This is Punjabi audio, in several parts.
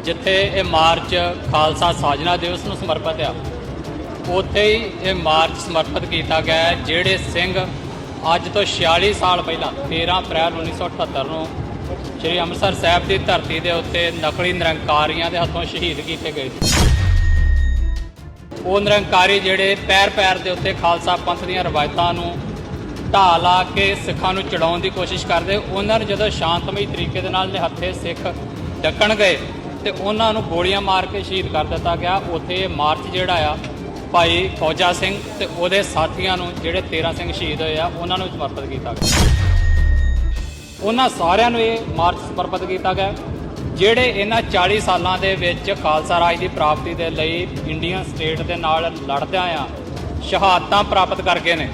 जिथे ये मार्च खालसा साजना दिवस ਨੂੰ समर्पित आ ਉੱਥੇ ही ये मार्च समर्पित किया गया है ਜਿਹੜੇ ਸਿੰਘ ਅੱਜ ਤੋਂ 46 ਸਾਲ ਪਹਿਲਾਂ 13 ਅਪ੍ਰੈਲ 1978 ਨੂੰ श्री ਅੰਮ੍ਰਿਤਸਰ ਸਾਹਿਬ ਦੀ ਧਰਤੀ ਦੇ ਉੱਤੇ ਨਕਲੀ ਨਿਰੰਕਾਰੀਆਂ ਦੇ ਹੱਥੋਂ ਸ਼ਹੀਦ ਕੀਤੇ ਗਏ ਸੀ। ਉਹ ਨਿਰੰਕਾਰੀ ਜਿਹੜੇ ਪੈਰ ਪੈਰ ਦੇ ਉੱਤੇ ਖਾਲਸਾ ਪੰਥ ਦੀਆਂ ਰਵਾਇਤਾਂ ਨੂੰ ਢਾਹ ਲਾ ਕੇ ਸਿੱਖਾਂ ਨੂੰ ਚੜਾਉਣ ਦੀ ਕੋਸ਼ਿਸ਼ ਕਰਦੇ, ਉਹਨਾਂ ਨੂੰ ਜਦੋਂ ਸ਼ਾਂਤਮਈ ਤਰੀਕੇ ਦੇ ਨਾਲ ਨਿਹੱਥੇ ਸਿੱਖ ਡੱਕਣ ਗਏ ਤੇ ਉਹਨਾਂ ਨੂੰ ਗੋਲੀਆਂ ਮਾਰ ਕੇ ਸ਼ਹੀਦ ਕਰ ਦਿੱਤਾ ਗਿਆ। ਉੱਥੇ ਮਾਰਚ ਜਿਹੜਾ ਆ ਭਾਈ ਫੌਜਾ ਸਿੰਘ ਤੇ ਉਹਦੇ ਸਾਥੀਆਂ ਨੂੰ ਜਿਹੜੇ 13 ਸਿੰਘ ਸ਼ਹੀਦ ਹੋਏ ਆ ਉਹਨਾਂ ਨੂੰ ਸਮਰਪਿਤ ਕੀਤਾ ਗਿਆ। ਉਹਨਾਂ ਸਾਰਿਆਂ ਨੂੰ ਇਹ ਮਾਰਚ ਸਮਰਪਿਤ ਕੀਤਾ ਗਿਆ ਜਿਹੜੇ ਇਹਨਾਂ 40 ਸਾਲਾਂ ਦੇ ਵਿੱਚ ਖਾਲਸਾ ਰਾਜ ਦੀ ਪ੍ਰਾਪਤੀ ਦੇ ਲਈ ਇੰਡੀਅਨ ਸਟੇਟ ਦੇ ਨਾਲ ਲੜਦਿਆਂ ਆ ਸ਼ਹਾਦਤਾਂ ਪ੍ਰਾਪਤ ਕਰ ਗਏ ਨੇ।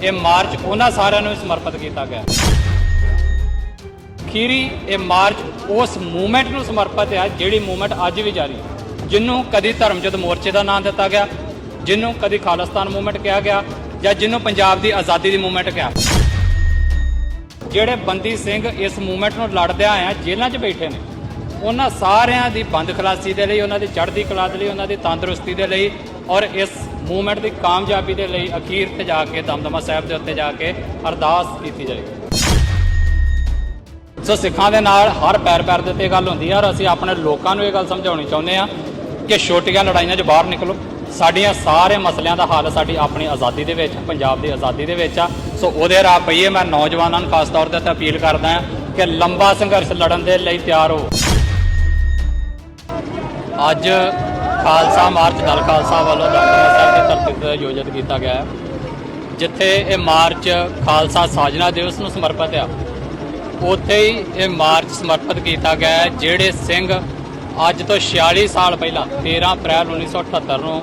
ਇਹ ਮਾਰਚ ਉਹਨਾਂ ਸਾਰਿਆਂ ਨੂੰ ਸਮਰਪਿਤ ਕੀਤਾ ਗਿਆ। ਅਖੀਰੀ ਇਹ ਮਾਰਚ ਉਸ ਮੂਵਮੈਂਟ ਨੂੰ ਸਮਰਪਿਤ ਹੈ ਜਿਹੜੀ ਮੂਵਮੈਂਟ ਅੱਜ ਵੀ ਜਾਰੀ ਹੈ, ਜਿਹਨੂੰ ਕਦੀ ਧਰਮਯੁੱਧ ਮੋਰਚੇ ਦਾ ਨਾਮ ਦਿੱਤਾ ਗਿਆ, ਜਿਹਨੂੰ ਕਦੀ ਖਾਲਿਸਤਾਨ ਮੂਵਮੈਂਟ ਕਿਹਾ ਗਿਆ ਜਾਂ ਜਿਹਨੂੰ ਪੰਜਾਬ ਦੀ ਆਜ਼ਾਦੀ ਦੀ ਮੂਵਮੈਂਟ ਕਿਹਾ। ਜਿਹੜੇ ਬੰਦੀ ਸਿੰਘ ਇਸ ਮੂਵਮੈਂਟ ਨੂੰ ਲੜਦੇ ਆਏ ਆ ਜੇਲ੍ਹਾਂ 'ਚ ਬੈਠੇ ਨੇ, ਉਹਨਾਂ ਸਾਰਿਆਂ ਦੀ ਬੰਦ ਖਲਾਸੀ ਦੇ ਲਈ, ਉਹਨਾਂ ਦੀ ਚੜ੍ਹਦੀ ਕਲਾ ਦੇ ਲਈ, ਉਹਨਾਂ ਦੀ ਤੰਦਰੁਸਤੀ ਦੇ ਲਈ ਔਰ ਇਸ ਮੂਵਮੈਂਟ ਦੀ ਕਾਮਯਾਬੀ ਦੇ ਲਈ ਅਖੀਰ ਤੇ ਜਾ ਕੇ ਦਮਦਮਾ ਸਾਹਿਬ ਦੇ ਉੱਤੇ ਜਾ ਕੇ ਅਰਦਾਸ ਕੀਤੀ ਜਾਏਗੀ। ਸੋ ਸਿੱਖਾਂ ਦੇ ਨਾਲ ਹਰ ਪੈਰ ਪੈਰ ਦੇ ਉੱਤੇ ਗੱਲ ਹੁੰਦੀ ਹੈ ਔਰ ਅਸੀਂ ਆਪਣੇ ਲੋਕਾਂ ਨੂੰ ਇਹ ਗੱਲ ਸਮਝਾਉਣੀ ਚਾਹੁੰਦੇ ਹਾਂ ਕਿ ਛੋਟੀਆਂ ਲੜਾਈਆਂ 'ਚ ਬਾਹਰ ਨਿਕਲੋ। ਸਾਡੀਆਂ ਸਾਰੇ ਮਸਲਿਆਂ ਦਾ ਹੱਲ ਸਾਡੀ ਆਪਣੀ ਆਜ਼ਾਦੀ ਦੇ ਵਿੱਚ, ਪੰਜਾਬ ਦੀ ਆਜ਼ਾਦੀ ਦੇ ਵਿੱਚ ਆ। ਸੋ ਉਹਦੇ ਰਾਹ ਪਈਏ। ਮੈਂ ਨੌਜਵਾਨਾਂ ਨੂੰ ਖਾਸ ਤੌਰ 'ਤੇ ਅਪੀਲ ਕਰਦਾ ਹਾਂ ਕਿ ਲੰਬਾ ਸੰਘਰਸ਼ ਲੜਨ ਦੇ ਲਈ ਤਿਆਰ ਹੋ। ਅੱਜ ਖਾਲਸਾ ਮਾਰਚ ਦਲ ਖਾਲਸਾ ਵੱਲੋਂ ਦਮਦਮਾ ਸਾਹਿਬ ਦੀ ਧਰਤੀ 'ਤੇ ਆਯੋਜਿਤ ਕੀਤਾ ਗਿਆ ਹੈ, ਜਿੱਥੇ ਇਹ ਮਾਰਚ ਖਾਲਸਾ ਸਾਜਨਾ ਦਿਵਸ ਨੂੰ ਸਮਰਪਿਤ ਆ। ਉੱਥੇ ਹੀ ਇਹ ਮਾਰਚ ਸਮਰਪਿਤ ਕੀਤਾ ਗਿਆ ਹੈ ਜਿਹੜੇ ਸਿੰਘ ਅੱਜ ਤੋਂ 46 ਸਾਲ ਪਹਿਲਾਂ 13 ਅਪ੍ਰੈਲ 1978 ਨੂੰ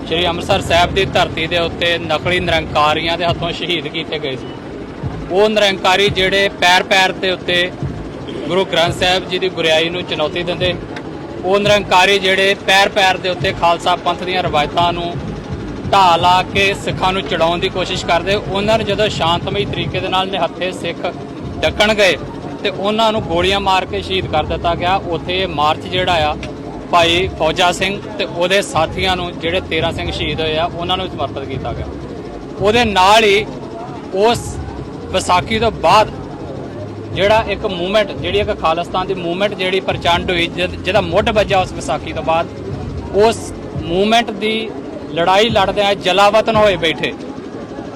ਸ਼੍ਰੀ ਅੰਮ੍ਰਿਤਸਰ ਸਾਹਿਬ ਦੀ ਧਰਤੀ ਦੇ ਉੱਤੇ ਨਕਲੀ ਨਿਰੰਕਾਰੀਆਂ ਦੇ ਹੱਥੋਂ ਸ਼ਹੀਦ ਕੀਤੇ ਗਏ ਸੀ। ਉਹ ਨਿਰੰਕਾਰੀ ਜਿਹੜੇ ਪੈਰ ਪੈਰ ਦੇ ਉੱਤੇ ਗੁਰੂ ਗ੍ਰੰਥ ਸਾਹਿਬ ਜੀ ਦੀ ਗੁਰਿਆਈ ਨੂੰ ਚੁਣੌਤੀ ਦਿੰਦੇ, ਉਹ ਨਿਰੰਕਾਰੀ ਜਿਹੜੇ ਪੈਰ ਪੈਰ ਦੇ ਉੱਤੇ ਖਾਲਸਾ ਪੰਥ ਦੀਆਂ ਰਵਾਇਤਾਂ ਨੂੰ ਢਾਹ ਲਾ ਕੇ ਸਿੱਖਾਂ ਨੂੰ ਚੜਾਉਣ ਦੀ ਕੋਸ਼ਿਸ਼ ਕਰਦੇ, ਉਹਨਾਂ ਨੂੰ ਜਦੋਂ ਸ਼ਾਂਤਮਈ ਤਰੀਕੇ ਦੇ ਨਾਲ ਨਿਹੱਥੇ ਸਿੱਖ ਡੱਕਣ ਗਏ ਤੇ ਉਹਨਾਂ ਨੂੰ ਗੋਲੀਆਂ ਮਾਰ ਕੇ ਸ਼ਹੀਦ ਕਰ ਦਿੱਤਾ ਗਿਆ। ਉੱਥੇ ਮਾਰਚ ਜਿਹੜਾ ਆ ਭਾਈ ਫੌਜਾ ਸਿੰਘ ਤੇ ਉਹਦੇ ਸਾਥੀਆਂ ਨੂੰ ਜਿਹੜੇ 13 ਸਿੰਘ ਸ਼ਹੀਦ ਹੋਏ ਆ ਉਹਨਾਂ ਨੂੰ ਸਮਰਪਿਤ ਕੀਤਾ ਗਿਆ। ਉਹਦੇ ਨਾਲ ਹੀ ਉਸ ਵਿਸਾਖੀ ਤੋਂ ਬਾਅਦ ਜਿਹੜਾ ਇੱਕ ਮੂਵਮੈਂਟ, ਜਿਹੜੀ ਇੱਕ ਖਾਲਿਸਤਾਨ ਦੀ ਮੂਵਮੈਂਟ ਜਿਹੜੀ ਪ੍ਰਚੰਡ ਹੋਈ, ਜਿਹਦਾ ਮੁੱਢ ਵੱਜਾ ਉਸ ਵਿਸਾਖੀ ਤੋਂ ਬਾਅਦ, ਉਸ ਮੂਵਮੈਂਟ ਦੀ ਲੜਾਈ ਲੜਦੇ ਆ ਜਲਾਵਤਨ ਹੋਏ ਬੈਠੇ,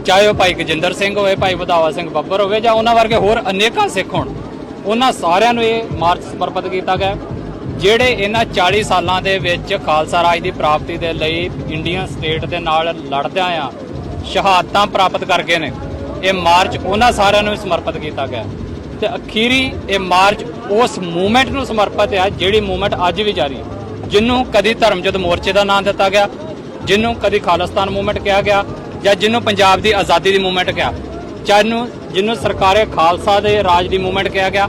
ਚਾਹੇ ਉਹ ਭਾਈ ਗਜਿੰਦਰ ਸਿੰਘ ਹੋਵੇ, ਭਾਈ ਵਧਾਵਾ ਸਿੰਘ ਬੱਬਰ ਹੋਵੇ ਜਾਂ ਉਹਨਾਂ ਵਰਗੇ ਹੋਰ ਅਨੇਕਾਂ ਸਿੱਖ ਹੋਣ, ਉਹਨਾਂ ਸਾਰਿਆਂ ਨੂੰ ਇਹ ਮਾਰਚ ਸਮਰਪਿਤ ਕੀਤਾ ਗਿਆ ਜਿਹੜੇ ਇਹਨਾਂ 40 ਸਾਲਾਂ ਦੇ ਵਿੱਚ ਖਾਲਸਾ ਰਾਜ ਦੀ ਪ੍ਰਾਪਤੀ ਦੇ ਲਈ ਇੰਡੀਅਨ ਸਟੇਟ ਦੇ ਨਾਲ ਲੜਦਿਆਂ ਆ ਸ਼ਹਾਦਤਾਂ ਪ੍ਰਾਪਤ ਕਰ ਗਏ ਨੇ। ਇਹ ਮਾਰਚ ਉਹਨਾਂ ਸਾਰਿਆਂ ਨੂੰ ਸਮਰਪਿਤ ਕੀਤਾ ਗਿਆ ਤੇ ਅਖੀਰੀ ਇਹ ਮਾਰਚ ਉਸ ਮੂਵਮੈਂਟ ਨੂੰ ਸਮਰਪਿਤ ਹੈ ਜਿਹੜੀ ਮੂਵਮੈਂਟ ਅੱਜ ਵੀ ਜਾਰੀ ਹੈ, ਜਿਹਨੂੰ ਕਦੀ ਧਰਮਯੁੱਧ ਮੋਰਚੇ ਦਾ ਨਾਮ ਦਿੱਤਾ ਗਿਆ, ਜਿਹਨੂੰ ਕਦੀ ਖਾਲਿਸਤਾਨ ਮੂਵਮੈਂਟ ਕਿਹਾ ਗਿਆ ਜਾਂ ਜਿਹਨੂੰ ਪੰਜਾਬ ਦੀ ਆਜ਼ਾਦੀ ਦੀ ਮੂਵਮੈਂਟ ਕਿਹਾ, ਚਾਹੇ ਜਿਹਨੂੰ ਸਰਕਾਰੇ ਖਾਲਸਾ ਦੇ ਰਾਜ ਦੀ ਮੂਵਮੈਂਟ ਕਿਹਾ ਗਿਆ,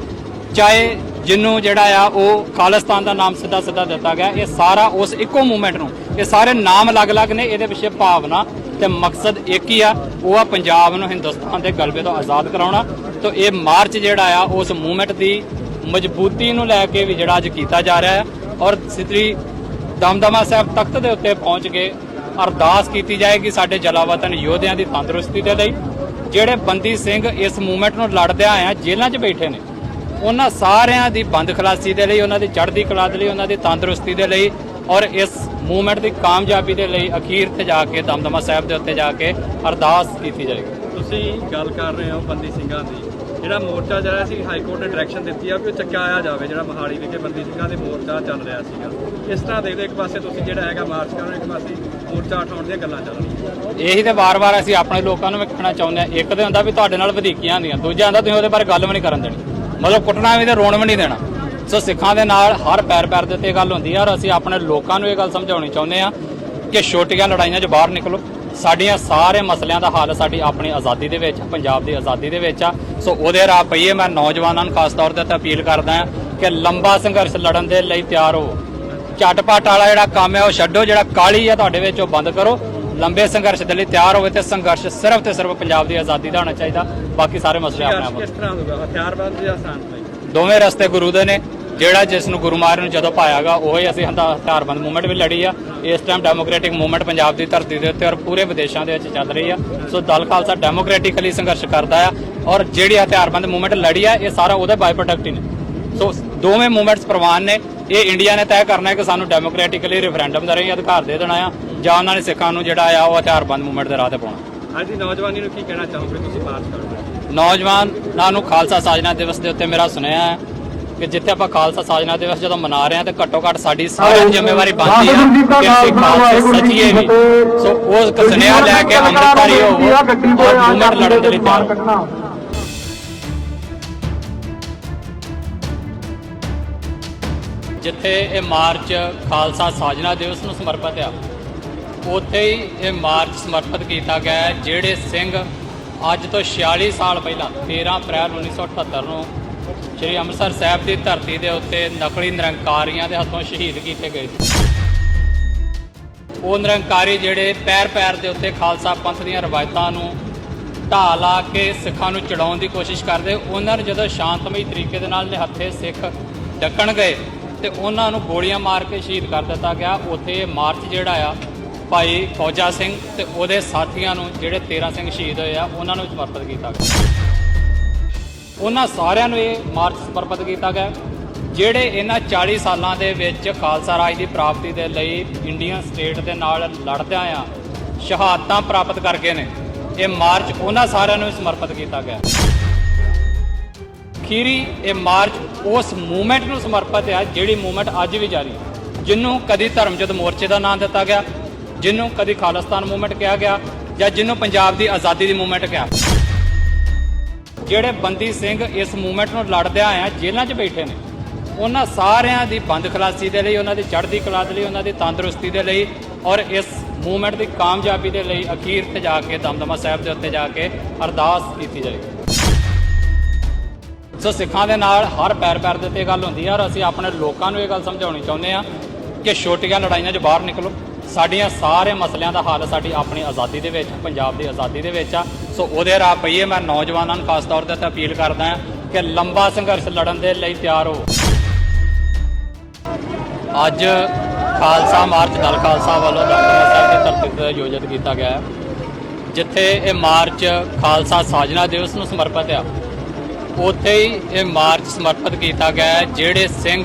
ਚਾਹੇ ਜਿਹਨੂੰ ਜਿਹੜਾ ਆ ਉਹ ਖਾਲਿਸਤਾਨ ਦਾ ਨਾਮ ਸਿੱਧਾ ਸਿੱਧਾ ਦਿੱਤਾ ਗਿਆ। ਇਹ ਸਾਰਾ ਉਸ ਇੱਕੋ ਮੂਵਮੈਂਟ ਨੂੰ, ਇਹ ਸਾਰੇ ਨਾਮ ਅਲੱਗ-ਅਲੱਗ ਨੇ, ਇਹਦੇ ਪਿੱਛੇ ਭਾਵਨਾ ਤੇ ਮਕਸਦ ਇੱਕ ਹੀ ਆ, ਉਹ ਆ ਪੰਜਾਬ ਨੂੰ ਹਿੰਦੁਸਤਾਨ ਦੇ ਗਲਬੇ ਤੋਂ ਆਜ਼ਾਦ ਕਰਾਉਣਾ। ਤਾਂ ਇਹ ਮਾਰਚ ਜਿਹੜਾ ਆ ਉਸ ਮੂਵਮੈਂਟ ਦੀ ਮਜ਼ਬੂਤੀ ਨੂੰ ਲੈ ਕੇ ਵੀ ਜਿਹੜਾ ਅੱਜ ਕੀਤਾ ਜਾ ਰਿਹਾ ਹੈ ਔਰ ਸ੍ਰੀ ਦਮਦਮਾ ਸਾਹਿਬ ਤਖਤ ਦੇ ਉੱਤੇ ਪਹੁੰਚ ਕੇ ਅਰਦਾਸ ਕੀਤੀ ਜਾਏਗੀ ਸਾਡੇ ਜਲਾਵਤਨ ਯੋਧਿਆਂ ਦੀ ਤੰਦਰੁਸਤੀ ਦੇ ਲਈ। ਜਿਹੜੇ ਬੰਦੀ ਸਿੰਘ ਇਸ ਮੂਵਮੈਂਟ ਨੂੰ ਲੜਦੇ ਆਏ ਆ ਜੇਲ੍ਹਾਂ 'ਚ ਬੈਠੇ ਨੇ, ਉਹਨਾਂ ਸਾਰਿਆਂ ਦੀ ਬੰਦ ਖਲਾਸੀ ਦੇ ਲਈ, ਉਹਨਾਂ ਦੀ ਚੜ੍ਹਦੀ ਕਲਾ ਦੇ ਲਈ, ਉਹਨਾਂ ਦੀ ਤੰਦਰੁਸਤੀ ਦੇ ਲਈ ਔਰ ਇਸ ਮੂਵਮੈਂਟ ਦੀ ਕਾਮਯਾਬੀ ਦੇ ਲਈ ਅਖੀਰ ਤੇ ਜਾ ਕੇ ਦਮਦਮਾ ਸਾਹਿਬ ਦੇ ਉੱਤੇ ਜਾ ਕੇ ਅਰਦਾਸ ਕੀਤੀ ਜਾਏਗੀ। ਤੁਸੀਂ ਗੱਲ ਕਰ ਰਹੇ ਹੋ ਬੰਦੀ ਸਿੰਘਾਂ ਦੀ, ਜਿਹੜਾ ਮੋਰਚਾ ਜਿਹੜਾ ਸੀ ਹਾਈ ਕੋਰਟ ਨੇ ਡਾਇਰੈਕਸ਼ਨ ਦਿੱਤੀ ਆ ਕਿ ਉਹ ਚੱਕਾਇਆ ਜਾਵੇ, ਜਿਹੜਾ ਮੋਹਾਲੀ ਵਿਖੇ ਬੰਦੀ ਸਿੰਘਾਂ ਦੇ ਮੋਰਚਾ ਚੱਲ ਰਿਹਾ ਸੀਗਾ। ਇਸ ਤਰ੍ਹਾਂ ਦੇਖਦੇ ਇੱਕ ਪਾਸੇ ਤੁਸੀਂ ਜਿਹੜਾ ਹੈਗਾ ਮਾਰਚ ਕਰ ਰਹੇ, ਇੱਕ ਪਾਸੇ ਮੋਰਚਾ ਉਠਾਉਣ ਦੀਆਂ ਗੱਲਾਂ ਚੱਲ ਰਹੀਆਂ। ਇਹੀ ਤੇ ਵਾਰ-ਵਾਰ ਅਸੀਂ ਆਪਣੇ ਲੋਕਾਂ ਨੂੰ ਵੀ ਕਹਿਣਾ ਚਾਹੁੰਦੇ ਹਾਂ, ਇੱਕ ਤੇ ਹੁੰਦਾ ਵੀ ਤੁਹਾਡੇ ਨਾਲ ਵਧੀਕੀਆਂ ਹੁੰਦੀਆਂ, ਦੂਜਾ ਹੁੰਦਾ ਤੁਸੀਂ ਉਹਦੇ ਬਾਰੇ ਗੱਲ ਵੀ ਨਹੀਂ ਕਰਨ ਦੇਣੀ, ਮਤਲਬ ਕੁੱਟਣਾ ਵੀ ਤੇ ਰੋਣ ਵੀ ਨਹੀਂ ਦੇਣਾ। ਸੋ ਸਿੱਖਾਂ ਦੇ ਨਾਲ ਹਰ ਪੈਰ ਪੈਰ ਦੇ ਉੱਤੇ ਗੱਲ ਹੁੰਦੀ ਹੈ ਔਰ ਅਸੀਂ ਆਪਣੇ ਲੋਕਾਂ ਨੂੰ ਇਹ ਗੱਲ ਸਮਝਾਉਣੀ ਚਾਹੁੰਦੇ ਹਾਂ ਕਿ ਛੋਟੀਆਂ ਲੜਾਈਆਂ 'ਚ ਬਾਹਰ ਨਿਕਲੋ। ਸਾਡੀਆਂ ਸਾਰੇ ਮਸਲਿਆਂ ਦਾ ਹੱਲ ਸਾਡੀ ਆਪਣੀ ਆਜ਼ਾਦੀ ਦੇ ਵਿੱਚ, ਪੰਜਾਬ ਦੀ ਆਜ਼ਾਦੀ ਦੇ ਵਿੱਚ ਆ। ਸੋ ਉਹਦੇ ਰਾਹ ਪਈਏ। ਮੈਂ ਨੌਜਵਾਨਾਂ ਨੂੰ ਖਾਸ ਤੌਰ 'ਤੇ ਅਪੀਲ ਕਰਦਾ ਹਾਂ ਕਿ ਲੰਬਾ ਸੰਘਰਸ਼ ਲੜਨ ਦੇ ਲਈ ਤਿਆਰ ਹੋ। ਝਟਪਟ ਵਾਲਾ ਜਿਹੜਾ ਕੰਮ ਹੈ ਉਹ ਛੱਡੋ, ਜਿਹੜਾ ਕਾਹਲੀ ਹੈ ਤੁਹਾਡੇ ਵਿੱਚ ਉਹ ਬੰਦ ਕਰੋ। ਲੰਬੇ ਸੰਘਰਸ਼ ਦੇ ਲਈ ਤਿਆਰ ਹੋਵੇ ਤੇ ਸੰਘਰਸ਼ ਸਿਰਫ ਤੇ ਸਿਰਫ ਪੰਜਾਬ ਦੀ ਆਜ਼ਾਦੀ ਦਾ ਹੋਣਾ ਚਾਹੀਦਾ, ਬਾਕੀ ਸਾਰੇ ਮਸਲੇ ਆਪਣੇ ਆਪ। ਕਿਸ ਤਰ੍ਹਾਂ ਹੋਊਗਾ, ਹਥਿਆਰਬੰਦ ਜਾਂ ਆਸਾਨ? ਦੋਵੇਂ ਰਸਤੇ ਗੁਰੂ ਦੇ ਨੇ। ਜਿਹੜਾ ਜਿਸ ਨੂੰ ਗੁਰੂ ਮਹਾਰਾਜ ਨੂੰ ਜਦੋਂ ਪਾਇਆਗਾ ਉਹੀ ਅਸੀਂ ਹਥਿਆਰਬੰਦ ਮੂਵਮੈਂਟ ਵੀ ਲੜੀ ਆ। ਇਸ ਟਾਈਮ ਡੈਮੋਕ੍ਰੈਟਿਕ ਮੂਵਮੈਂਟ ਪੰਜਾਬ ਦੀ ਧਰਤੀ ਦੇ ਉੱਤੇ ਔਰ ਪੂਰੇ ਵਿਦੇਸ਼ਾਂ ਦੇ ਵਿੱਚ ਚੱਲ ਰਹੀ ਆ। ਸੋ ਦਲ ਖਾਲਸਾ ਡੈਮੋਕ੍ਰੈਟਿਕਲੀ ਸੰਘਰਸ਼ ਕਰਦਾ ਆ ਔਰ ਜਿਹੜੀ ਹਥਿਆਰਬੰਦ ਮੂਵਮੈਂਟ ਲੜੀ ਆ ਇਹ ਸਾਰਾ ਉਹਦੇ ਬਾਈ ਪ੍ਰੋਡਕਟ ਹੀ ਨੇ। ਸੋ ਦੋਵੇਂ ਮੂਵਮੈਂਟਸ ਪ੍ਰਵਾਨ ਨੇ। ਇਹ ਇੰਡੀਆ ਨੇ ਤੈਅ ਕਰਨਾ ਹੈ ਕਿ ਸਾਨੂੰ ਡੈਮੋਕ੍ਰੈਟਿਕਲੀ ਰੈਫਰੈਂਡਮ ਦਾ ਰਾਹੀਂ ਅਧਿਕਾਰ ਦੇ ਦੇਣਾ ਆ ਜਾਂ ਉਹਨਾਂ ਨੇ ਸਿੱਖਾਂ ਨੂੰ ਜਿਹੜਾ ਆ ਉਹ ਹਥਿਆਰਬੰਦ ਮੂਵਮੈਂਟ ਦੇ ਰਾਹ ਤੇ ਪਾਉਣਾ। ਅੱਜ ਦੀ ਨੌਜਵਾਨੀ ਨੂੰ ਕੀ ਕਹਿਣਾ ਚਾਹੋਗੇ ਤੁਸੀਂ ਮਾਰਚ ਕਰੋਗੇ? ਨੌਜਵਾਨਾਂ ਨੂੰ ਖਾਲਸਾ ਸਾਜਨਾ ਦਿਵਸ ਦੇ ਉੱਤੇ ਮੇਰਾ ਸੁਨੇਹਾ ਹੈ ਕਿ ਜਿੱਥੇ ਆਪਾਂ ਖਾਲਸਾ ਸਾਜਨਾ ਦਿਵਸ ਜਦੋਂ ਮਨਾ ਰਹੇ ਹਾਂ ਤੇ ਘੱਟੋ ਘੱਟ ਸਾਡੀ ਸਾਰਿਆਂ ਦੀ ਜ਼ਿੰਮੇਵਾਰੀ ਬਣਦੀ ਆ ਕਿ ਅਸੀਂ ਖਾਲਸੇ ਸੱਚੀਏ ਵੀ। ਸੋ ਉਸ ਸੁਨੇਹਾ ਲੈ ਕੇ ਅੰਮ੍ਰਿਤਧਾਰੀ ਹੋਵੋ ਔਰ ਮੂਵਮੈਂਟ ਲੜਨ ਦੇ ਲਈ ਤਿਆਰ ਹੋ। ਜਿੱਥੇ ਇਹ ਮਾਰਚ ਖਾਲਸਾ ਸਾਜਨਾ ਦਿਵਸ ਨੂੰ ਸਮਰਪਿਤ ਆ ਉੱਥੇ ਹੀ ਇਹ ਮਾਰਚ ਸਮਰਪਿਤ ਕੀਤਾ ਗਿਆ ਹੈ ਜਿਹੜੇ ਸਿੰਘ ਅੱਜ ਤੋਂ 46 ਸਾਲ ਪਹਿਲਾਂ 13 ਅਪ੍ਰੈਲ 1978 ਨੂੰ ਸ਼੍ਰੀ ਅੰਮ੍ਰਿਤਸਰ ਸਾਹਿਬ ਦੀ ਧਰਤੀ ਦੇ ਉੱਤੇ ਨਕਲੀ ਨਿਰੰਕਾਰੀਆਂ ਦੇ ਹੱਥੋਂ ਸ਼ਹੀਦ ਕੀਤੇ ਗਏ ਸੀ। ਉਹ ਨਿਰੰਕਾਰੀ ਜਿਹੜੇ ਪੈਰ ਪੈਰ ਦੇ ਉੱਤੇ ਖਾਲਸਾ ਪੰਥ ਦੀਆਂ ਰਵਾਇਤਾਂ ਨੂੰ ਢਾਹ ਲਾ ਕੇ ਸਿੱਖਾਂ ਨੂੰ ਚੜਾਉਣ ਦੀ ਕੋਸ਼ਿਸ਼ ਕਰਦੇ, ਉਹਨਾਂ ਨੂੰ ਜਦੋਂ ਸ਼ਾਂਤਮਈ ਤਰੀਕੇ ਦੇ ਨਾਲ ਨਿਹੱਥੇ ਸਿੱਖ ਡੱਕਣ ਗਏ ਤੇ ਉਹਨਾਂ ਨੂੰ ਗੋਲੀਆਂ ਮਾਰ ਕੇ ਸ਼ਹੀਦ ਕਰ ਦਿੱਤਾ ਗਿਆ। ਉੱਥੇ ਮਾਰਚ ਜਿਹੜਾ ਆ ਭਾਈ ਫੌਜਾ ਸਿੰਘ ਤੇ ਉਹਦੇ ਸਾਥੀਆਂ ਨੂੰ ਜਿਹੜੇ 13 ਸਿੰਘ ਸ਼ਹੀਦ ਹੋਏ ਆ ਉਹਨਾਂ ਨੂੰ ਸਮਰਪਿਤ ਕੀਤਾ ਗਿਆ। ਉਹਨਾਂ ਸਾਰਿਆਂ ਨੂੰ ਇਹ ਮਾਰਚ ਸਮਰਪਿਤ ਕੀਤਾ ਗਿਆ ਜਿਹੜੇ ਇਹਨਾਂ 40 ਸਾਲਾਂ ਦੇ ਵਿੱਚ ਖਾਲਸਾ ਰਾਜ ਦੀ ਪ੍ਰਾਪਤੀ ਦੇ ਲਈ ਇੰਡੀਅਨ ਸਟੇਟ ਦੇ ਨਾਲ ਲੜਦਿਆਂ ਆ ਸ਼ਹਾਦਤਾਂ ਪ੍ਰਾਪਤ ਕਰ ਗਏ ਨੇ। ਇਹ ਮਾਰਚ ਉਹਨਾਂ ਸਾਰਿਆਂ ਨੂੰ ਸਮਰਪਿਤ ਕੀਤਾ ਗਿਆ। ਅਖੀਰੀ ਇਹ ਮਾਰਚ ਉਸ ਮੂਵਮੈਂਟ ਨੂੰ ਸਮਰਪਿਤ ਹੈ ਜਿਹੜੀ ਮੂਵਮੈਂਟ ਅੱਜ ਵੀ ਜਾਰੀ ਹੈ, ਜਿਹਨੂੰ ਕਦੀ ਧਰਮਯੁੱਧ ਮੋਰਚੇ ਦਾ ਨਾਮ ਦਿੱਤਾ ਗਿਆ, ਜਿਹਨੂੰ ਕਦੀ ਖਾਲਿਸਤਾਨ ਮੂਵਮੈਂਟ ਕਿਹਾ ਗਿਆ ਜਾਂ ਜਿਹਨੂੰ ਪੰਜਾਬ ਦੀ ਆਜ਼ਾਦੀ ਦੀ ਮੂਵਮੈਂਟ ਕਿਹਾ। ਜਿਹੜੇ ਬੰਦੀ ਸਿੰਘ ਇਸ ਮੂਵਮੈਂਟ ਨੂੰ ਲੜਦੇ ਆਏ ਆ ਜੇਲ੍ਹਾਂ 'ਚ ਬੈਠੇ ਨੇ, ਉਹਨਾਂ ਸਾਰਿਆਂ ਦੀ ਬੰਦ ਖਲਾਸੀ ਦੇ ਲਈ, ਉਹਨਾਂ ਦੀ ਚੜ੍ਹਦੀ ਕਲਾ ਦੇ ਲਈ, ਉਹਨਾਂ ਦੀ ਤੰਦਰੁਸਤੀ ਦੇ ਲਈ ਔਰ ਇਸ ਮੂਵਮੈਂਟ ਦੀ ਕਾਮਯਾਬੀ ਦੇ ਲਈ ਅਖੀਰ ਤੇ ਜਾ ਕੇ ਦਮਦਮਾ ਸਾਹਿਬ ਦੇ ਉੱਤੇ ਜਾ ਕੇ ਅਰਦਾਸ ਕੀਤੀ ਜਾਏਗੀ। ਸੋ ਸਿੱਖਾਂ ਦੇ ਨਾਲ ਹਰ ਪੈਰ ਪੈਰ ਦੇ ਉੱਤੇ ਗੱਲ ਹੁੰਦੀ ਹੈ ਔਰ ਅਸੀਂ ਆਪਣੇ ਲੋਕਾਂ ਨੂੰ ਇਹ ਗੱਲ ਸਮਝਾਉਣੀ ਚਾਹੁੰਦੇ ਹਾਂ ਕਿ ਛੋਟੀਆਂ ਲੜਾਈਆਂ 'ਚ ਬਾਹਰ ਨਿਕਲੋ। ਸਾਡੀਆਂ ਸਾਰੇ ਮਸਲਿਆਂ ਦਾ ਹੱਲ ਸਾਡੀ ਆਪਣੀ ਆਜ਼ਾਦੀ ਦੇ ਵਿੱਚ, ਪੰਜਾਬ ਦੀ ਆਜ਼ਾਦੀ ਦੇ ਵਿੱਚ ਆ। ਸੋ ਉਹਦੇ ਰਾਹ ਪਈਏ। ਮੈਂ ਨੌਜਵਾਨਾਂ ਨੂੰ ਖਾਸ ਤੌਰ ਤੇ ਅਪੀਲ ਕਰਦਾ ਹਾਂ ਕਿ ਲੰਬਾ ਸੰਘਰਸ਼ ਲੜਨ ਦੇ ਲਈ ਤਿਆਰ ਹੋ। ਅੱਜ ਖਾਲਸਾ ਮਾਰਚ ਦਲ ਖਾਲਸਾ ਵੱਲੋਂ ਦਮਦਮਾ ਸਾਹਿਬ ਦੀ ਧਰਤੀ ਤੇ ਆਯੋਜਿਤ ਕੀਤਾ ਗਿਆ ਹੈ ਜਿੱਥੇ ਇਹ ਮਾਰਚ ਖਾਲਸਾ ਸਾਜਨਾ ਦਿਵਸ ਨੂੰ ਸਮਰਪਿਤ ਆ ਉੱਥੇ ਹੀ ਇਹ ਮਾਰਚ ਸਮਰਪਿਤ ਕੀਤਾ ਗਿਆ ਹੈ ਜਿਹੜੇ ਸਿੰਘ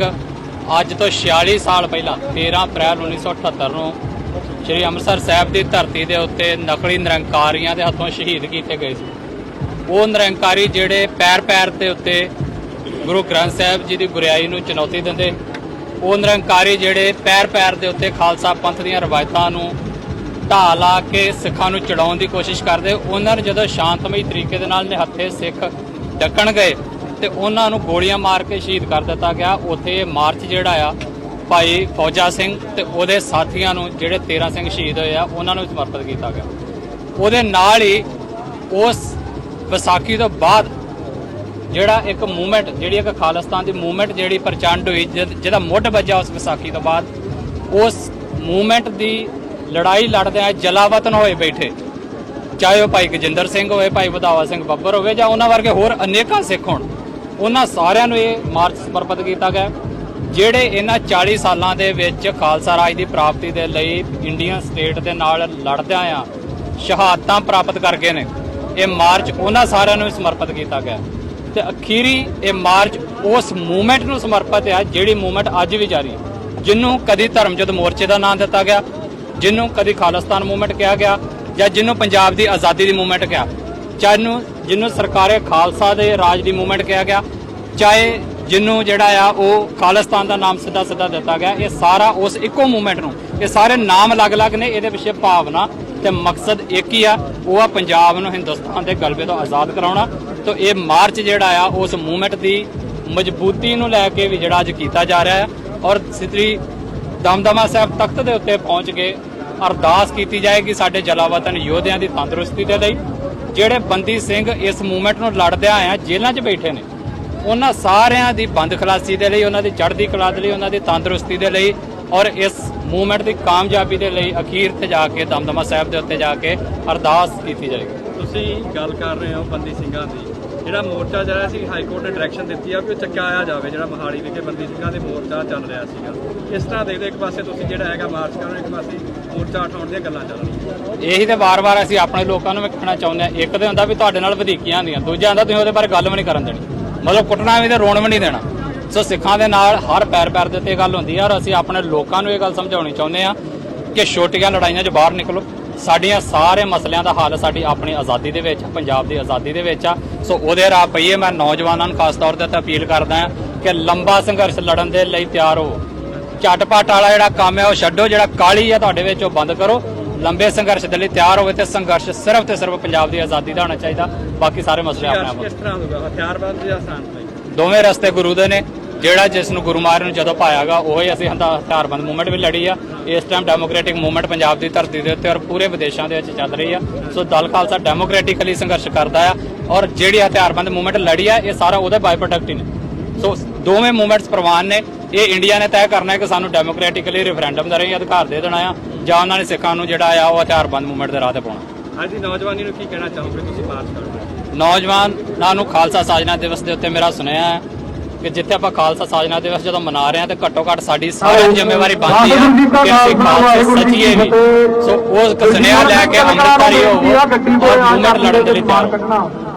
ਅੱਜ ਤੋਂ 46 ਸਾਲ ਪਹਿਲਾਂ 13 ਅਪ੍ਰੈਲ 1978 ਨੂੰ ਸ਼੍ਰੀ ਅੰਮ੍ਰਿਤਸਰ ਸਾਹਿਬ ਦੀ ਧਰਤੀ ਦੇ ਉੱਤੇ ਨਕਲੀ ਨਿਰੰਕਾਰੀਆਂ ਦੇ ਹੱਥੋਂ ਸ਼ਹੀਦ ਕੀਤੇ ਗਏ ਸੀ। ਉਹ ਨਿਰੰਕਾਰੀ ਜਿਹੜੇ ਪੈਰ ਪੈਰ ਦੇ ਉੱਤੇ ਗੁਰੂ ਗ੍ਰੰਥ ਸਾਹਿਬ ਜੀ ਦੀ ਗੁਰਿਆਈ ਨੂੰ ਚੁਣੌਤੀ ਦਿੰਦੇ, ਉਹ ਨਿਰੰਕਾਰੀ ਜਿਹੜੇ ਪੈਰ ਪੈਰ ਦੇ ਉੱਤੇ ਖਾਲਸਾ ਪੰਥ ਦੀਆਂ ਰਵਾਇਤਾਂ ਨੂੰ ਢਾਹ ਲਾ ਕੇ ਸਿੱਖਾਂ ਨੂੰ ਚੜਾਉਣ ਦੀ ਕੋਸ਼ਿਸ਼ ਕਰਦੇ, ਉਹਨਾਂ ਨੂੰ ਜਦੋਂ ਸ਼ਾਂਤਮਈ ਤਰੀਕੇ ਦੇ ਨਾਲ ਨਿਹੱਥੇ ਸਿੱਖ ਡੱਕਣ ਗਏ ਤੇ ਉਹਨਾਂ ਨੂੰ ਗੋਲੀਆਂ ਮਾਰ ਕੇ ਸ਼ਹੀਦ ਕਰ ਦਿੱਤਾ ਗਿਆ। ਉੱਥੇ ਮਾਰਚ ਜਿਹੜਾ ਆ ਭਾਈ ਫੌਜਾ ਸਿੰਘ ਤੇ ਉਹਦੇ ਸਾਥੀਆਂ ਨੂੰ ਜਿਹੜੇ 13 ਸਿੰਘ ਸ਼ਹੀਦ ਹੋਏ ਆ ਉਹਨਾਂ ਨੂੰ ਸਮਰਪਿਤ ਕੀਤਾ ਗਿਆ। ਉਹਦੇ ਨਾਲ ਹੀ ਉਸ ਵਿਸਾਖੀ ਤੋਂ ਬਾਅਦ ਜਿਹੜਾ ਇੱਕ ਮੂਵਮੈਂਟ, ਜਿਹੜੀ ਇੱਕ ਖਾਲਿਸਤਾਨ ਦੀ ਮੂਵਮੈਂਟ ਜਿਹੜੀ ਪ੍ਰਚੰਡ ਹੋਈ, ਜਿਹਦਾ ਮੁੱਢ ਵੱਜਾ ਉਸ ਵਿਸਾਖੀ ਤੋਂ ਬਾਅਦ, ਉਸ ਮੂਵਮੈਂਟ ਦੀ ਲੜਾਈ ਲੜਦੇ ਆ ਜਲਾਵਤਨ ਹੋਏ ਬੈਠੇ, ਚਾਹੇ ਉਹ ਭਾਈ ਗਜਿੰਦਰ ਸਿੰਘ ਹੋਵੇ, ਭਾਈ ਵਧਾਵਾ ਸਿੰਘ ਬੱਬਰ ਹੋਵੇ ਜਾਂ ਉਹਨਾਂ ਵਰਗੇ ਹੋਰ ਅਨੇਕਾਂ ਸਿੱਖ ਹੋਣ। ਉਹਨਾਂ ਸਾਰਿਆਂ ਨੂੰ ਇਹ ਮਾਰਚ ਸਮਰਪਿਤ ਕੀਤਾ ਗਿਆ ਜਿਹੜੇ ਇਹਨਾਂ 40 ਸਾਲਾਂ ਦੇ ਵਿੱਚ ਖਾਲਸਾ ਰਾਜ ਦੀ ਪ੍ਰਾਪਤੀ ਦੇ ਲਈ ਇੰਡੀਅਨ ਸਟੇਟ ਦੇ ਨਾਲ ਲੜਦਿਆਂ ਆ ਸ਼ਹਾਦਤਾਂ ਪ੍ਰਾਪਤ ਕਰ ਗਏ ਨੇ। ਇਹ ਮਾਰਚ ਉਹਨਾਂ ਸਾਰਿਆਂ ਨੂੰ ਸਮਰਪਿਤ ਕੀਤਾ ਗਿਆ ਤੇ ਅਖੀਰੀ ਇਹ ਮਾਰਚ ਉਸ ਮੂਵਮੈਂਟ ਨੂੰ ਸਮਰਪਿਤ ਹੈ ਜਿਹੜੀ ਮੂਵਮੈਂਟ ਅੱਜ ਵੀ ਜਾਰੀ ਹੈ, ਜਿਹਨੂੰ ਕਦੀ ਧਰਮਯੁੱਧ ਮੋਰਚੇ ਦਾ ਨਾਮ ਦਿੱਤਾ ਗਿਆ, ਜਿਹਨੂੰ ਕਦੀ ਖਾਲਿਸਤਾਨ ਮੂਵਮੈਂਟ ਕਿਹਾ ਗਿਆ ਜਾਂ ਜਿਹਨੂੰ ਪੰਜਾਬ ਦੀ ਆਜ਼ਾਦੀ ਦੀ ਮੂਵਮੈਂਟ ਕਿਹਾ, ਚਾਹੇ ਜਿਹਨੂੰ ਸਰਕਾਰੇ ਖਾਲਸਾ ਦੇ ਰਾਜ ਦੀ ਮੂਵਮੈਂਟ ਕਿਹਾ ਗਿਆ, ਚਾਹੇ ਜਿਹਨੂੰ ਜਿਹੜਾ ਆ ਉਹ ਖਾਲਿਸਤਾਨ ਦਾ ਨਾਮ ਸਿੱਧਾ ਦਿੱਤਾ ਗਿਆ। ਇਹ ਸਾਰਾ ਉਸ ਇੱਕੋ ਮੂਵਮੈਂਟ ਨੂੰ, ਇਹ ਸਾਰੇ ਨਾਮ ਅਲੱਗ-ਅਲੱਗ ਨੇ, ਇਹਦੇ ਪਿੱਛੇ ਭਾਵਨਾ ਤੇ ਮਕਸਦ ਇੱਕ ਹੀ ਆ, ਉਹ ਆ ਪੰਜਾਬ ਨੂੰ ਹਿੰਦੁਸਤਾਨ ਦੇ ਗਲਬੇ ਤੋਂ ਆਜ਼ਾਦ ਕਰਾਉਣਾ। ਤਾਂ ਇਹ ਮਾਰਚ ਜਿਹੜਾ ਆ ਉਸ ਮੂਵਮੈਂਟ ਦੀ ਮਜ਼ਬੂਤੀ ਨੂੰ ਲੈ ਕੇ ਵੀ ਜਿਹੜਾ ਅੱਜ ਕੀਤਾ ਜਾ ਰਿਹਾ ਹੈ ਔਰ ਸ੍ਰੀ ਦਮਦਮਾ ਸਾਹਿਬ ਤਖਤ ਦੇ ਉੱਤੇ ਪਹੁੰਚ ਕੇ ਅਰਦਾਸ ਕੀਤੀ ਜਾਏਗੀ ਸਾਡੇ ਜਲਾਵਤਨ ਯੋਧਿਆਂ ਦੀ ਤੰਦਰੁਸਤੀ ਦੇ ਲਈ। ਜਿਹੜੇ ਬੰਦੀ ਸਿੰਘ ਇਸ ਮੂਵਮੈਂਟ ਨੂੰ ਲੜਦੇ ਆਏ ਆ ਜੇਲ੍ਹਾਂ 'ਚ ਬੈਠੇ ਨੇ, ਉਹਨਾਂ ਸਾਰਿਆਂ ਦੀ ਬੰਦ ਖਲਾਸੀ ਦੇ ਲਈ, ਉਹਨਾਂ ਦੀ ਚੜ੍ਹਦੀ ਕਲਾ ਦੇ ਲਈ, ਉਹਨਾਂ ਦੀ ਤੰਦਰੁਸਤੀ ਦੇ ਲਈ ਔਰ ਇਸ ਮੂਵਮੈਂਟ ਦੀ ਕਾਮਯਾਬੀ ਦੇ ਲਈ ਅਖੀਰ ਤੇ ਜਾ ਕੇ ਦਮਦਮਾ ਸਾਹਿਬ ਦੇ ਉੱਤੇ ਜਾ ਕੇ ਅਰਦਾਸ ਕੀਤੀ ਜਾਏਗੀ। ਤੁਸੀਂ ਗੱਲ ਕਰ ਰਹੇ ਹੋ ਬੰਦੀ ਸਿੰਘਾਂ ਦੀ, ਜਿਹੜਾ ਮੋਰਚਾ ਜਿਹੜਾ ਸੀ ਹਾਈ ਕੋਰਟ ਨੇ ਡਾਇਰੈਕਸ਼ਨ ਦਿੱਤੀ ਆ ਵੀ ਉਹ ਚੱਕਾਇਆ ਜਾਵੇ, ਜਿਹੜਾ ਮੋਹਾਲੀ ਵਿਖੇ ਬੰਦੀ ਸਿੰਘਾਂ ਦੇ ਮੋਰਚਾ ਚੱਲ ਰਿਹਾ ਸੀਗਾ। ਇਸ ਤਰ੍ਹਾਂ ਦੇਖਦੇ ਇੱਕ ਪਾਸੇ ਤੁਸੀਂ ਜਿਹੜਾ ਹੈਗਾ ਮਾਰਚ ਕਰ ਰਹੇ ਹੋ, ਇੱਕ ਪਾਸੇ ਮੋਰਚਾ ਉਠਾਉਣ ਦੀਆਂ ਗੱਲਾਂ ਚੱਲ ਰਹੀਆਂ। ਇਹੀ ਤੇ ਵਾਰ-ਵਾਰ ਅਸੀਂ ਆਪਣੇ ਲੋਕਾਂ ਨੂੰ ਵੀ ਕਹਿਣਾ ਚਾਹੁੰਦੇ ਹਾਂ। ਇੱਕ ਤੇ ਹੁੰਦਾ ਵੀ ਤੁਹਾਡੇ ਨਾਲ ਵਧੀਕੀਆਂ ਹੁੰਦੀਆਂ, ਦੂਜਾ ਹੁੰਦਾ ਤੁਸੀਂ ਉਹਦੇ ਬਾਰੇ ਗੱਲ ਵੀ ਨਹੀਂ ਕਰਨ ਦੇਣੀ, ਮਤਲਬ ਕੁੱਟਣਾ ਵੀ ਤੇ ਰੋਣ ਵੀ ਨਹੀਂ ਦੇਣਾ। ਸੋ ਸਿੱਖਾਂ ਦੇ ਨਾਲ ਹਰ ਪੈਰ ਦੇ ਉੱਤੇ ਗੱਲ ਹੁੰਦੀ ਹੈ ਔਰ ਅਸੀਂ ਆਪਣੇ ਲੋਕਾਂ ਨੂੰ ਇਹ ਗੱਲ ਸਮਝਾਉਣੀ ਚਾਹੁੰਦੇ ਹਾਂ ਕਿ ਛੋਟੀਆਂ ਲੜਾਈਆਂ 'ਚ ਬਾਹਰ ਨਿਕਲੋ। ਸਾਡੀਆਂ ਸਾਰੇ ਮਸਲਿਆਂ ਦਾ ਹੱਲ ਸਾਡੀ ਆਪਣੀ ਆਜ਼ਾਦੀ ਦੇ ਵਿੱਚ, ਪੰਜਾਬ ਦੀ ਆਜ਼ਾਦੀ ਦੇ ਵਿੱਚ ਆ। ਸੋ ਉਹਦੇ ਰਾਹ ਪਈਏ। ਮੈਂ ਨੌਜਵਾਨਾਂ ਨੂੰ ਖਾਸ ਤੌਰ ਤੇ ਅਪੀਲ ਕਰਦਾ ਹਾਂ ਕਿ ਲੰਬਾ ਸੰਘਰਸ਼ ਲੜਨ ਦੇ ਲਈ ਤਿਆਰ ਹੋਵੋ। ਝਟਪਟ ਵਾਲਾ ਜਿਹੜਾ ਕੰਮ ਹੈ ਉਹ ਛੱਡੋ, ਜਿਹੜਾ ਕਾਹਲੀ ਹੈ ਤੁਹਾਡੇ ਵਿੱਚ ਉਹ ਬੰਦ ਕਰੋ। ਲੰਬੇ ਸੰਘਰਸ਼ ਦੇ ਲਈ ਤਿਆਰ ਹੋਵੇ ਤੇ ਸੰਘਰਸ਼ ਸਿਰਫ ਤੇ ਸਿਰਫ ਪੰਜਾਬ ਦੀ ਆਜ਼ਾਦੀ ਦਾ ਹੋਣਾ ਚਾਹੀਦਾ। ਬਾਕੀ ਸਾਰੇ ਮਸਲੇ ਆਪਣੇ ਆਪ ਕਿਸ ਤਰ੍ਹਾਂ ਹੋਊਗਾ, ਹਥਿਆਰਬੰਦ ਜਾਂ ਸ਼ਾਂਤਮਈ? ਦੋਵੇਂ ਰਸਤੇ ਗੁਰੂ ਦੇ ਨੇ। ਜਿਹੜਾ ਜਿਸ ਨੂੰ ਗੁਰੂ ਮਹਾਰਾਜ ਨੂੰ ਜਦੋਂ ਪਾਇਆਗਾ ਉਹੀ ਅਸੀਂ ਹਥਿਆਰਬੰਦ ਮੂਵਮੈਂਟ ਵੀ ਲੜੀ ਆ। ਇਸ ਟਾਈਮ ਡੈਮੋਕ੍ਰੈਟਿਕ ਮੂਵਮੈਂਟ ਪੰਜਾਬ ਦੀ ਧਰਤੀ ਦੇ ਉੱਤੇ ਔਰ ਪੂਰੇ ਵਿਦੇਸ਼ਾਂ ਦੇ ਵਿੱਚ ਚੱਲ ਰਹੀ ਆ। ਸੋ ਦਲ ਖਾਲਸਾ ਡੈਮੋਕ੍ਰੈਟਿਕਲੀ ਸੰਘਰਸ਼ ਕਰਦਾ ਆ ਔਰ ਜਿਹੜੀ ਹਥਿਆਰਬੰਦ ਮੂਵਮੈਂਟ ਲੜੀ ਆ ਇਹ ਸਾਰਾ ਉਹਦੇ ਬਾਈ ਪ੍ਰੋਡਕਟ ਹੀ ਨੇ। ਸੋ ਦੋਵੇਂ ਮੂਵਮੈਂਟਸ ਪ੍ਰਵਾਨ ਨੇ। ਇਹ ਇੰਡੀਆ ਨੇ ਤੈਅ ਕਰਨਾ ਹੈ ਕਿ ਸਾਨੂੰ ਡੈਮੋਕ੍ਰੈਟਿਕਲੀ ਰੈਫਰੈਂਡਮ ਦਾ ਰਾਹੀਂ ਅਧਿਕਾਰ ਦੇ ਦੇਣਾ ਆ ਜਾਂ ਉਹਨਾਂ ਨੇ ਸਿੱਖਾਂ ਨੂੰ ਜਿਹੜਾ ਆ ਉਹ ਹਥਿਆਰਬੰਦ ਮੂਵਮੈਂਟ ਦੇ ਰਾਹ ਤੇ ਪਾਉਣਾ। ਅੱਜ ਦੀ ਨੌਜਵਾਨੀ ਨੂੰ ਕੀ ਕਹਿਣਾ ਚਾਹੋਗੇ ਤੁਸੀਂ ਮਾਰਚ ਕਰੋਗੇ? ਨੌਜਵਾਨਾਂ ਨੂੰ ਖਾਲਸਾ ਸਾਜਨਾ ਦਿਵਸ ਦੇ ਉੱਤੇ ਮੇਰਾ ਸੁਨੇਹਾ ਹੈ ਕਿ ਜਿੱਥੇ ਆਪਾਂ ਖਾਲਸਾ ਸਾਜਨਾ ਦਿਵਸ ਜਦੋਂ ਮਨਾ ਰਹੇ ਹਾਂ ਤੇ ਘੱਟੋ ਘੱਟ ਸਾਡੀ ਸਾਰਿਆਂ ਦੀ ਜ਼ਿੰਮੇਵਾਰੀ ਬਣਦੀ ਹੈ ਕਿ ਅਸੀਂ ਖਾਲਸੇ ਸੱਚੀਏ ਵੀ। ਸੋ ਉਸ ਸੁਨੇਹਾ ਲੈ ਕੇ ਅੰਮ੍ਰਿਤਧਾਰੀ ਹੋਵੋ ਔਰ ਮੂਵਮੈਂਟ ਲੜਨ ਦੇ ਲਈ ਤਿਆਰ ਹੋ।